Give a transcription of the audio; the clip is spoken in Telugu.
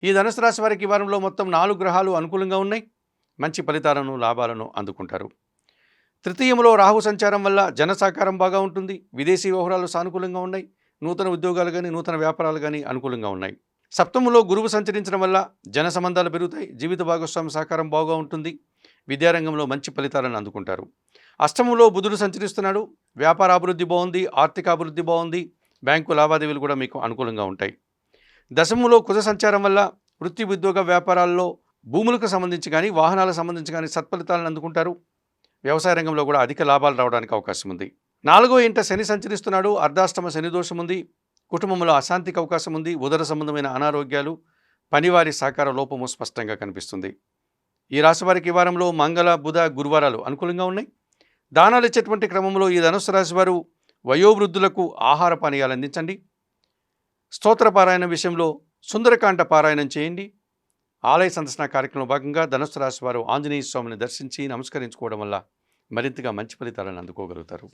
ఈ ధనుసు రాశి వారికి ఈ వారంలో మొత్తం 4 గ్రహాలు అనుకూలంగా ఉన్నాయి. మంచి ఫలితాలను, లాభాలను అందుకుంటారు. తృతీయంలో రాహు సంచారం వల్ల జన సహకారం బాగా ఉంటుంది. విదేశీ వ్యవహారాలు సానుకూలంగా ఉన్నాయి. నూతన ఉద్యోగాలు కానీ, నూతన వ్యాపారాలు కానీ అనుకూలంగా ఉన్నాయి. సప్తమంలో గురువు సంచరించడం వల్ల జన సంబంధాలు పెరుగుతాయి. జీవిత భాగస్వామి సహకారం బాగా ఉంటుంది. విద్యారంగంలో మంచి ఫలితాలను అందుకుంటారు. అష్టమంలో బుధుడు సంచరిస్తున్నాడు. వ్యాపార అభివృద్ధి బాగుంది. ఆర్థిక అభివృద్ధి బాగుంది. బ్యాంకు లావాదేవీలు కూడా మీకు అనుకూలంగా ఉంటాయి. దశమంలో కుజ సంచారం వల్ల వృత్తి, ఉద్యోగ, వ్యాపారాల్లో భూములకు సంబంధించి కానీ, వాహనాలకు సంబంధించి కానీ సత్ఫలితాలను అందుకుంటారు. వ్యవసాయ రంగంలో కూడా అధిక లాభాలు రావడానికి అవకాశం ఉంది. 4వ ఇంట శని సంచరిస్తున్నాడు. అర్ధాష్టమ శని దోషం ఉంది. కుటుంబంలో అశాంతికి అవకాశం ఉంది. ఉదర సంబంధమైన అనారోగ్యాలు, పనివారి సహకార లోపము స్పష్టంగా కనిపిస్తుంది. ఈ రాశి వారికి ఈ వారంలో మంగళ, బుధ, గురువారాలు అనుకూలంగా ఉన్నాయి. దానాలు ఇచ్చేటువంటి క్రమంలో ఈ ధనుసు రాశి వారు వయోవృద్ధులకు ఆహార పానీయాలు అందించండి. స్తోత్ర పారాయణ విషయంలో సుందరకాండ పారాయణం చేయండి. ఆలయ సందర్శన కార్యక్రమంలో భాగంగా ధనుసు రాశి వారు ఆంజనేయ స్వామిని దర్శించి నమస్కరించుకోవడం వల్ల మరింతగా మంచి ఫలితాలను అందుకోగలుగుతారు.